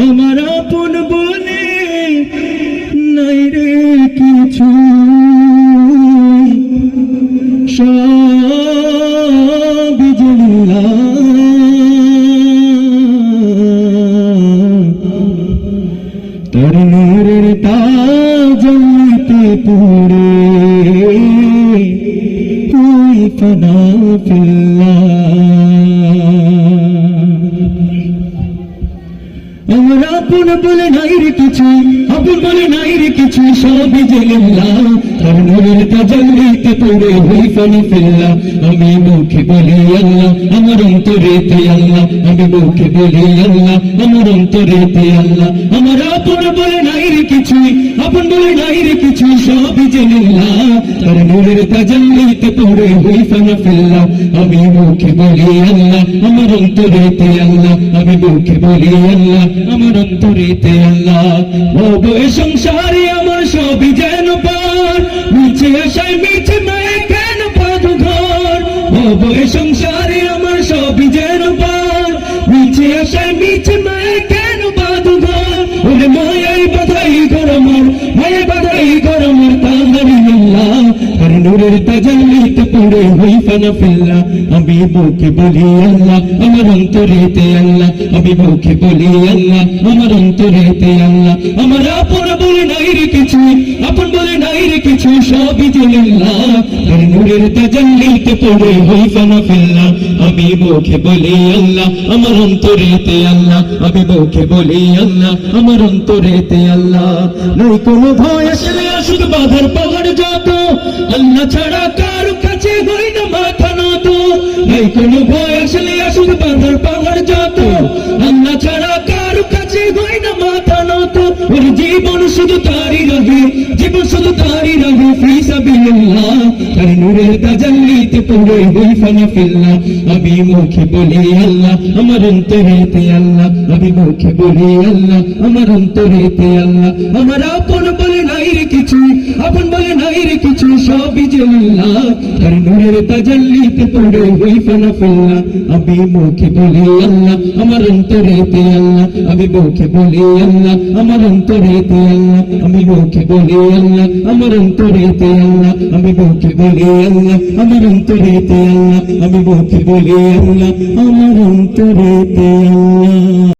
আমার আপন বলে নাই রে কিছু, সব জলিলা তোর নূরের তাজলিতে পুরে তুই ফানা ফিল্লাহ। আমার আপন বলে নাই রে কিছু, আপন বলে নাই রে কিছু, সবই জলিল্লাহ তোর নূরের তাজলিতে পুরে তুই ফানা ফিল্লাহ। আমি মুখে বলি আল্লাহ, আমার অন্তরেতে আল্লাহ, আমি মুখে বলি আল্লাহ, আমার অন্তরেতে আল্লাহ। আমার আপন বলে নাই রে কিছু, আপন বলে নাই রে কিছু, সবই জলিল্লাহ তোর নূরের তাজলিতে পুরে তুই ফানা ফিল্লাহ। আমি মুখে বলি আল্লাহ, আমার অন্তরেতে আল্লাহ, আমি মুখে বলি আল্লাহ, আমার অন্তরেতে আল্লাহ। ভব এ সংসারে আমার সবই যেন পার, মিছে আশায় মিছে মায়ে কেন বাঁধো ঘর। ভব এ সংসারে আমার সবই যেন পার, মিছে আশায় মিছে মায়ে কেন বাঁধো ঘর। ওরে মায়াই বাধাই ঘর আমার, মায়াই বাধাই ঘর আমার, তাহারি আল্লাহ তোর নূরের তাজলিতে পুরে হই ফানা ফিল্লাহ। আমি মুখে বলি আল্লাহ, আমার অন্তরেতে আল্লাহ, আমি মুখে বলি আল্লাহ, আমার অন্তরেতে আল্লাহ। আমার আপন বলে নাই রে কিছু, আপন বলে নাই রে কিছু, সবই জলিল্লাহ তোর নূরের তাজলিতে পুরে হই ফানা ফিল্লাহ। আমি মুখে বলি আল্লাহ, আমার অন্তরেতে আল্লাহ, আমি মুখে বলি আল্লাহ, আমার অন্তরেতে আল্লাহ। নই কোনো ভয় আসলে আসুক বাধার পাহাড় যত, আল্লাহ ছাড়া কার কাছে হই না মাথা নত। নই কোনো ভয় আসলে আসুক বাধার পাহাড় যত, আল্লাহ ছাড়া কার কাছে হই না মাথা নত। ওর জীবন শুধু তারই রহে, জীবন শুধু তারই রহে, ফি সাবিলিল্লাহ তোর নূরের তাজলিতে পুরে হই ফানা ফিল্লাহ। আমি মুখে বলি আল্লাহ, আমার অন্তরেতে আল্লাহ, আমি মুখে বলি আল্লাহ, আমার অন্তরেতে আল্লাহ। আমার আপন বলে নাই রে কিছু, আপন বলে নাই রে কিছু, সবই জলিল্লাহ তোর নূরের তাজলিতে পুরে হই ফানা ফিল্লাহ। আমি মুখে বলি আল্লাহ, আমার অন্তরেতে আল্লাহ, আমি মুখে বলি আল্লাহ, আমার অন্তরেতে আল্লাহ, আমি মুখে বলি আল্লাহ, আমার অন্তরেতে আল্লাহ, আমি মুখে বলি আল্লাহ, আমার অন্তরেতে আল্লাহ, আমি মুখে বলি আল্লাহ, আমার অন্তরেতে আল্লাহ।